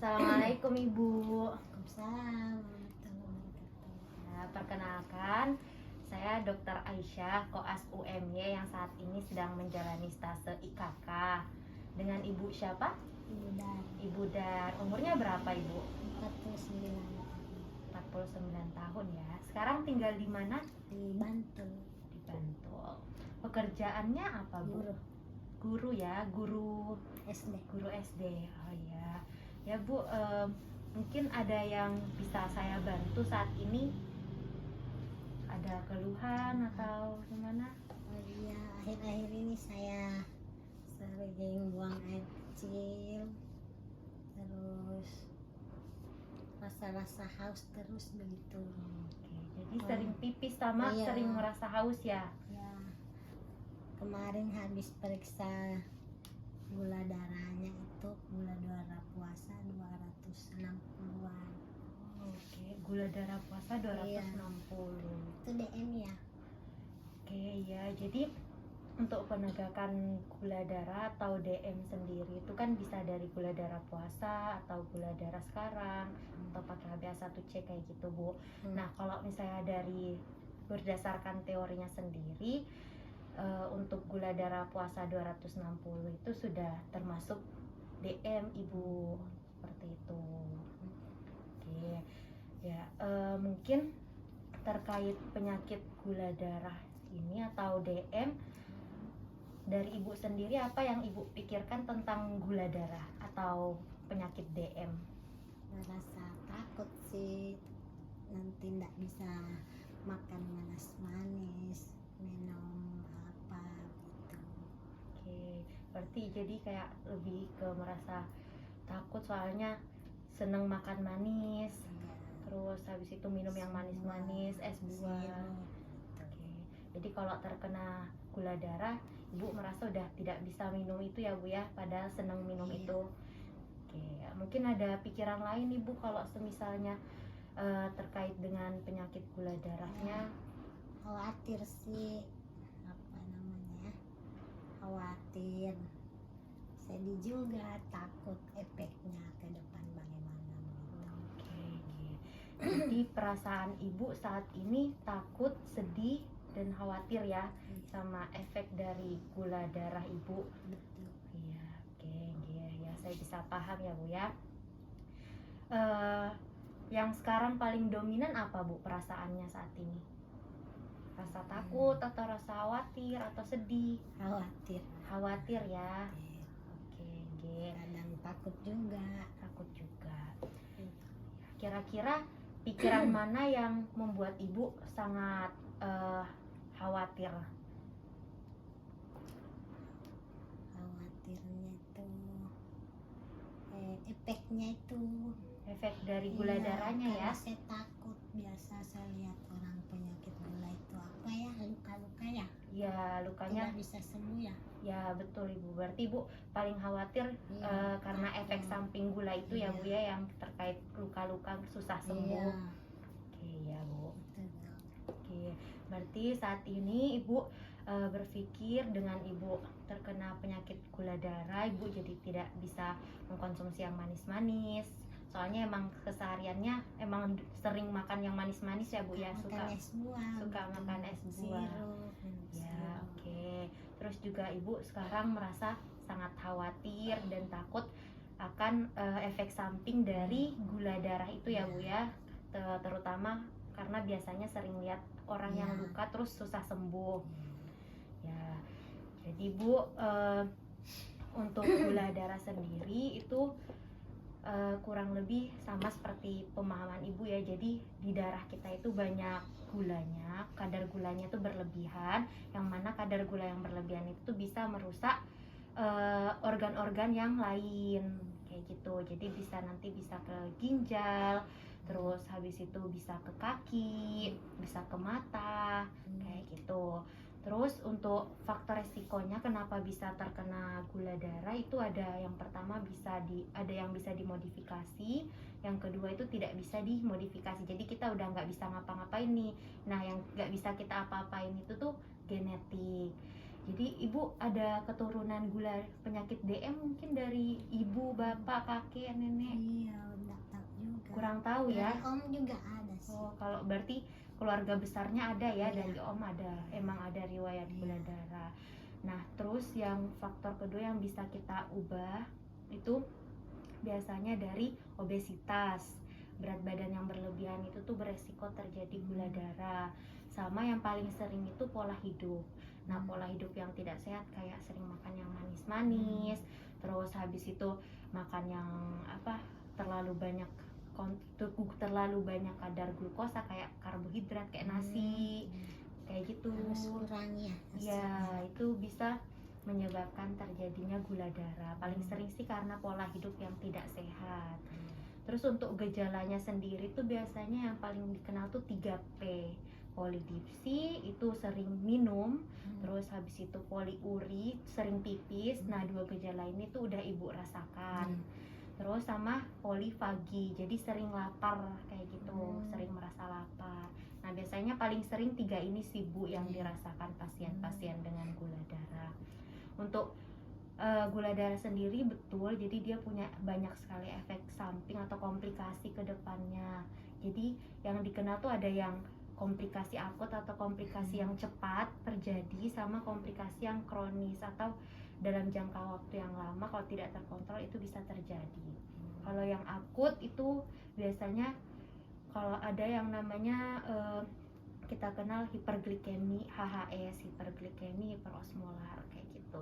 Assalamualaikum Ibu. Waalaikumsalam warahmatullahi wabarakatuh. Nah, perkenalkan, saya Dr. Aisyah, Koas UMY yang saat ini sedang menjalani stase IKK. Dengan Ibu siapa? Ibu dan Ibu Dan. Umurnya berapa Ibu? 49 tahun 49 tahun ya. Sekarang tinggal di mana? di Bantul. Di Bantul. Pekerjaannya apa Bu? Guru Guru ya, guru SD. SD. Oh ya. Ya Bu, mungkin ada yang bisa saya bantu saat ini? Ada keluhan atau gimana? Oh iya, akhir-akhir ini saya sering buang air kecil, terus rasa-rasa haus terus begitu. Oke, jadi sering pipis sama Iya. sering merasa haus ya? Ya, kemarin habis periksa gula darahnya itu gula darah puasa 260-an. Oke, gula darah puasa 260. Itu DM ya. Oke ya, jadi untuk penegakan gula darah atau DM sendiri itu kan bisa dari gula darah puasa atau gula darah sekarang atau pakai HbA1c kayak gitu Bu. Nah kalau misalnya dari berdasarkan teorinya sendiri, untuk gula darah puasa 260 itu sudah termasuk DM Ibu, seperti itu. Oke ya, mungkin terkait penyakit gula darah ini atau DM, dari Ibu sendiri apa yang Ibu pikirkan tentang gula darah atau penyakit DM? Merasa takut sih, nanti tidak bisa makan manis-manis, minum apa gitu. Oke, berarti jadi kayak lebih ke merasa takut soalnya seneng makan manis, terus habis itu minum yang manis-manis, es buah. Oke, jadi kalau terkena gula darah, Ibu merasa udah tidak bisa minum itu ya Bu ya, padahal seneng minum Iya. itu. Oke, mungkin ada pikiran lain Ibu kalau semisalnya terkait dengan penyakit gula darahnya. Khawatir sih, apa namanya, khawatir, sedih juga, takut efeknya ke depan bagaimana gitu. Oke. Jadi perasaan Ibu saat ini takut, sedih, dan khawatir ya sama efek dari gula darah Ibu. Betul. Iya, oke, ya saya bisa paham ya Bu ya. Yang sekarang paling dominan apa Bu perasaannya saat ini? Rasa takut atau rasa khawatir atau sedih? Khawatir. Khawatir ya. Oke, Kadang takut juga. takut juga. Kira-kira pikiran mana yang membuat Ibu sangat khawatir? Khawatirnya itu efeknya itu. Efek dari gula Iya, darahnya ya? karena saya takut, biasa saya lihat orang penyakit gula itu apa ya, luka-luka ya, Ya, lukanya tidak bisa sembuh ya. ya betul Ibu. Berarti Ibu paling khawatir Iya, karena efek takut. samping gula itu ya Iya. Bu ya, yang terkait luka-luka susah sembuh. Iya, Oke ya Bu. betul. Oke, berarti saat ini Ibu berpikir dengan Ibu terkena penyakit gula darah, Ibu jadi tidak bisa mengkonsumsi yang manis-manis. Soalnya emang kesehariannya emang sering makan yang manis-manis ya Bu ya, Makan es buah, suka betul. makan es buah. Sirup, minum Ya, sirup. oke. Terus juga Ibu sekarang merasa sangat khawatir dan takut akan efek samping dari gula darah itu ya Bu ya. Terutama karena biasanya sering lihat orang yang Iya. luka terus susah sembuh. Ya, jadi Bu, untuk gula darah sendiri itu kurang lebih sama seperti pemahaman Ibu ya. Jadi di darah kita itu banyak gulanya, kadar gulanya itu berlebihan, yang mana kadar gula yang berlebihan itu bisa merusak organ-organ yang lain kayak gitu. Jadi nanti bisa ke ginjal, terus habis itu bisa ke kaki, bisa ke mata kayak gitu. Terus untuk faktor resikonya kenapa bisa terkena gula darah itu ada yang pertama ada yang bisa dimodifikasi, yang kedua itu tidak bisa dimodifikasi. Jadi kita udah nggak bisa ngapa-ngapain nih. Nah yang nggak bisa kita apa-apain itu tuh genetik. Jadi ibu ada keturunan penyakit DM mungkin dari ibu, bapak, kakek, nenek? Iya, kurang tahu ya. Dari om juga ada sih. Oh, kalau berarti keluarga besarnya ada ya, Iya. dari om ada, emang ada riwayat Iya. gula darah. Nah, terus yang faktor kedua yang bisa kita ubah itu biasanya dari obesitas. Berat badan yang berlebihan itu tuh beresiko terjadi gula darah. Sama yang paling sering itu pola hidup. Nah, pola hidup yang tidak sehat kayak sering makan yang manis-manis, terus habis itu makan yang terlalu banyak terlalu banyak kadar glukosa kayak karbohidrat kayak nasi kayak gitu. Harus kurangi ya. Ya, itu bisa menyebabkan terjadinya gula darah. Paling sering sih karena pola hidup yang tidak sehat. Terus untuk gejalanya sendiri tuh biasanya yang paling dikenal tuh 3P. Polidipsi itu sering minum, terus habis itu poliuri sering pipis. Nah, 2 gejala ini tuh udah ibu rasakan. Terus sama polifagi, jadi sering lapar kayak gitu, sering merasa lapar. Nah, biasanya paling sering 3 ini sih Bu yang dirasakan pasien-pasien dengan gula darah. Untuk gula darah sendiri betul, jadi dia punya banyak sekali efek samping atau komplikasi ke depannya. Jadi yang dikenal tuh ada yang komplikasi akut atau komplikasi yang cepat terjadi, sama komplikasi yang kronis atau dalam jangka waktu yang lama kalau tidak terkontrol itu bisa terjadi. Kalau yang akut itu biasanya kalau ada yang namanya kita kenal hiperglikemi, HHS, hiperglikemi hiperosmolar kayak gitu.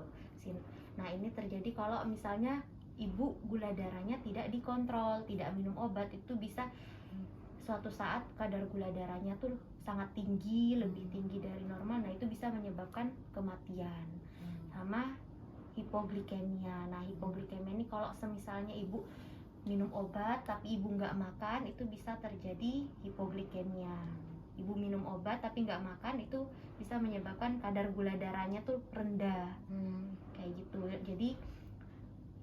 Nah, ini terjadi kalau misalnya ibu gula darahnya tidak dikontrol, tidak minum obat, itu bisa suatu saat kadar gula darahnya tuh sangat tinggi, lebih tinggi dari normal. Nah, itu bisa menyebabkan kematian. Sama hipoglikemia. Nah, hipoglikemia ini kalau semisalnya ibu minum obat tapi ibu nggak makan, itu bisa terjadi hipoglikemia. Ibu minum obat tapi nggak makan, itu bisa menyebabkan kadar gula darahnya tuh rendah kayak gitu. Jadi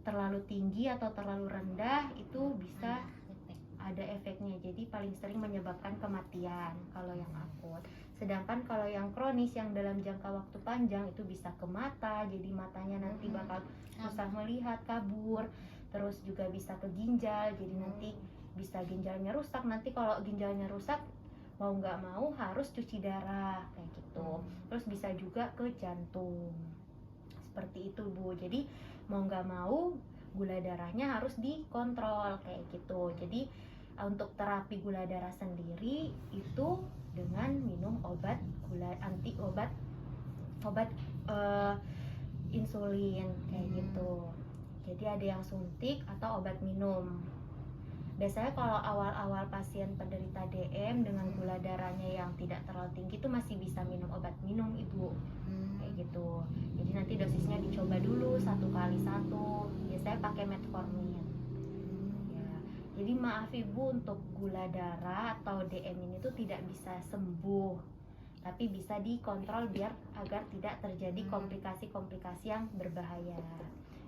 terlalu tinggi atau terlalu rendah itu bisa ada efeknya, jadi paling sering menyebabkan kematian kalau yang akut. Sedangkan kalau yang kronis yang dalam jangka waktu panjang itu bisa ke mata, jadi matanya nanti bakal susah melihat, kabur. Terus juga bisa ke ginjal, jadi nanti bisa ginjalnya rusak. Nanti kalau ginjalnya rusak mau nggak mau harus cuci darah kayak gitu. Terus bisa juga ke jantung seperti itu Bu. Jadi mau nggak mau gula darahnya harus dikontrol kayak gitu. Jadi untuk terapi gula darah sendiri itu dengan minum obat insulin kayak gitu. Jadi ada yang suntik atau obat minum. Biasanya kalau awal-awal pasien penderita DM dengan gula darahnya yang tidak terlalu tinggi itu masih bisa minum obat minum Ibu kayak gitu. Jadi nanti dosisnya dicoba dulu 1 kali 1. Biasanya pakai metformin. Ya. Jadi maaf Ibu, untuk gula darah atau DM ini tuh tidak bisa sembuh, tapi bisa dikontrol agar tidak terjadi komplikasi-komplikasi yang berbahaya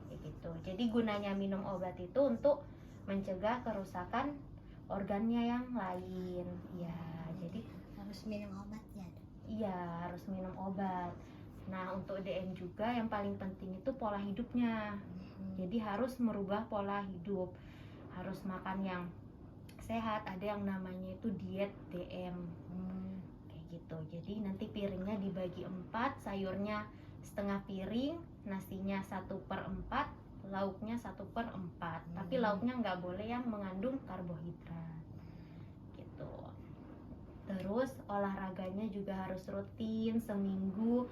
kayak gitu. Jadi gunanya minum obat itu untuk mencegah kerusakan organnya yang lain. Ya, jadi harus minum obat ya. Iya, harus minum obat. Nah, untuk DM juga yang paling penting itu pola hidupnya. Jadi harus merubah pola hidup. Harus makan yang sehat. Ada yang namanya itu diet DM. Kayak gitu. Jadi nanti piringnya dibagi 4, sayurnya setengah piring, nasinya 1/4, lauknya 1/4. Tapi lauknya nggak boleh yang mengandung karbohidrat. Gitu. Terus olahraganya juga harus rutin, seminggu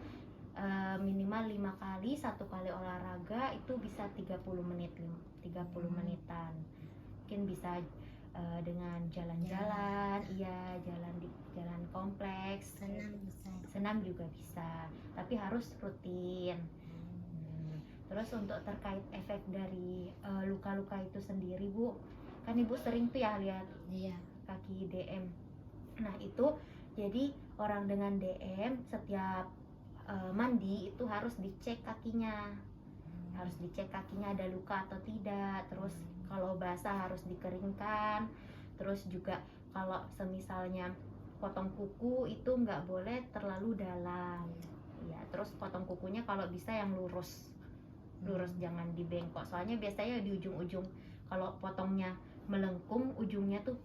minimal 5 kali. 1 kali olahraga itu bisa 30 menitan. Mungkin bisa dengan jalan-jalan, iya, jalan kompleks, senam juga bisa, tapi harus rutin. Terus untuk terkait efek dari luka-luka itu sendiri Bu, kan Ibu sering tuh ya lihat kaki DM. Nah, itu jadi orang dengan DM setiap mandi itu harus dicek kakinya. Harus dicek kakinya ada luka atau tidak. Terus kalau basah harus dikeringkan. Terus juga kalau semisalnya potong kuku itu nggak boleh terlalu dalam. Ya, terus potong kukunya kalau bisa yang lurus, jangan dibengkok. Soalnya biasanya di ujung-ujung kalau potongnya melengkung, ujungnya tuh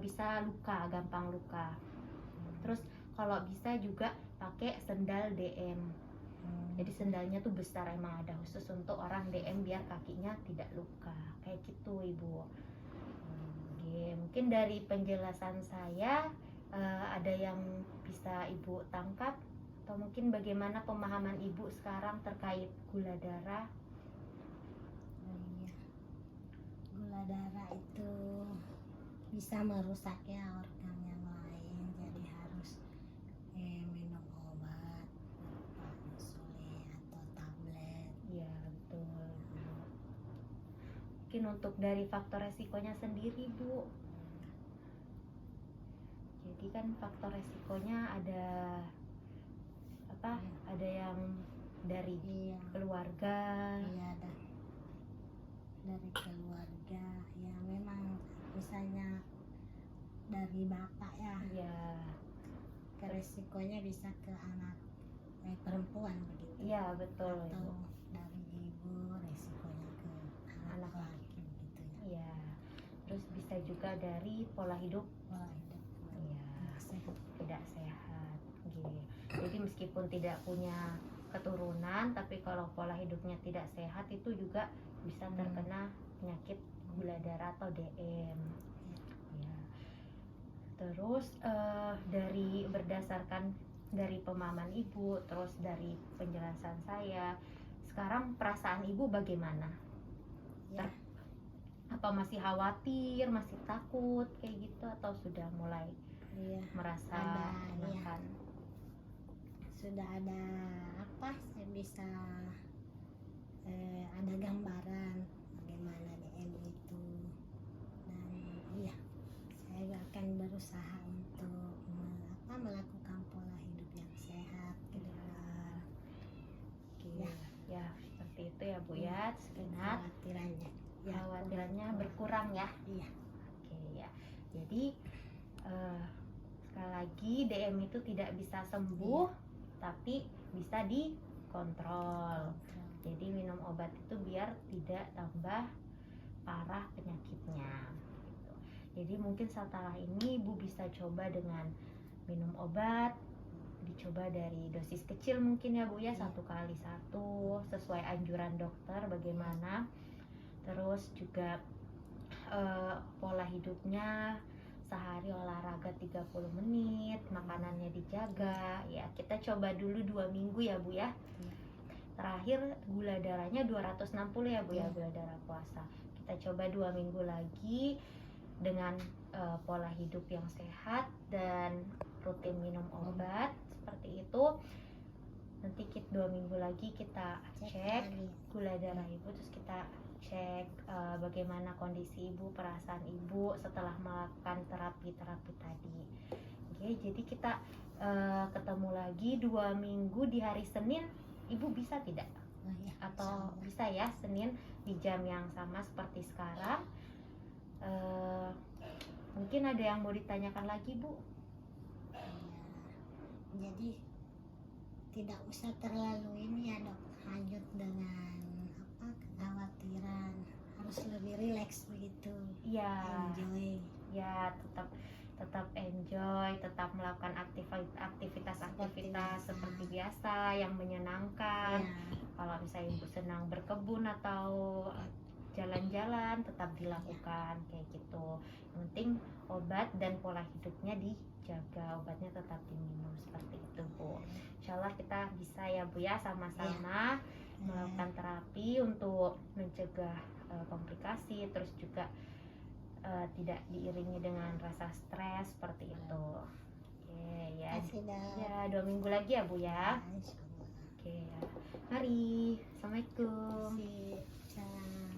bisa luka, gampang luka. Terus kalau bisa juga pakai sendal DM. Jadi sendalnya tuh besar, emang ada khusus untuk orang DM biar kakinya tidak luka. Kayak gitu Ibu. Oke, mungkin dari penjelasan saya ada yang bisa Ibu tangkap, atau mungkin bagaimana pemahaman Ibu sekarang terkait gula darah? Oh iya, gula darah itu bisa merusak ya organ yang lain, jadi harus minum obat berupa insulin atau tablet. Iya, betul. Mungkin untuk dari faktor resikonya sendiri Bu. Jadi kan faktor resikonya ada apa? Ada yang dari Iya, keluarga. iya dari keluarga ya, memang misalnya dari bapak ya, Iya. resikonya bisa ke anak perempuan begitu, Iya, betul atau Ibu. dari ibu resikonya ke anak Anak. laki begitu ya. Iya. Terus bisa juga dari pola hidup Pola hidup Iya. sehat. tidak sehat. Jadi meskipun tidak punya keturunan, tapi kalau pola hidupnya tidak sehat itu juga bisa terkena penyakit gula darah atau DM. Ya. Terus dari berdasarkan dari pemahaman Ibu, terus dari penjelasan saya, sekarang perasaan Ibu bagaimana? Ya, Apa masih khawatir, masih takut kayak gitu, atau sudah mulai iya, merasa Ada, iya. enakan? sudah ada apa, saya bisa ada gambaran bagaimana DM itu, dan iya, saya akan berusaha untuk melakukan pola hidup yang sehat ke depan. Oke. Ya. Ya, seperti itu ya Bu ya. Segenap Kekhawatirannya kekhawatirannya berkurang ya. Iya. Oke ya. Jadi sekali lagi DM itu tidak bisa sembuh, tapi bisa dikontrol. Jadi minum obat itu biar tidak tambah parah penyakitnya. Gitu. Jadi mungkin setelah ini Ibu bisa coba dengan minum obat, dicoba dari dosis kecil mungkin ya Bu ya, 1 kali 1 sesuai anjuran dokter bagaimana. Terus juga pola hidupnya sehari olahraga 30 menit, makanannya dijaga ya. Kita coba dulu 2 minggu ya Bu ya. Terakhir gula darahnya 260 ya Bu ya, gula darah puasa. Kita coba 2 minggu lagi dengan pola hidup yang sehat dan rutin minum obat seperti itu. Nanti 2 minggu lagi kita cek gula darah Ibu, terus kita cek bagaimana kondisi Ibu, perasaan Ibu setelah melakukan terapi-terapi tadi. Oke, jadi kita ketemu lagi 2 minggu di hari Senin. Ibu bisa tidak? Oh, ya, Atau bisa ya, Senin di jam yang sama seperti sekarang. Mungkin ada yang mau ditanyakan lagi Bu? Ya, jadi tidak usah terlalu ini ya dok, hanyut dengan kekhawatiran, harus lebih rileks begitu. Ya, Enjoy. ya tetap enjoy, tetap melakukan aktivitas seperti biasa yang menyenangkan. Ya. Kalau misalnya Ibu senang berkebun atau jalan-jalan, tetap dilakukan kayak gitu. Yang penting obat dan pola hidupnya dijaga, obatnya tetap diminum seperti itu Bu. Insyaallah kita bisa ya Bu ya, sama-sama melakukan terapi untuk mencegah komplikasi, terus juga tidak diiringi dengan rasa stres seperti itu. Oke ya. Ya, 2 minggu lagi ya Bu ya. Oke ya. Mari. Assalamualaikum. Salam.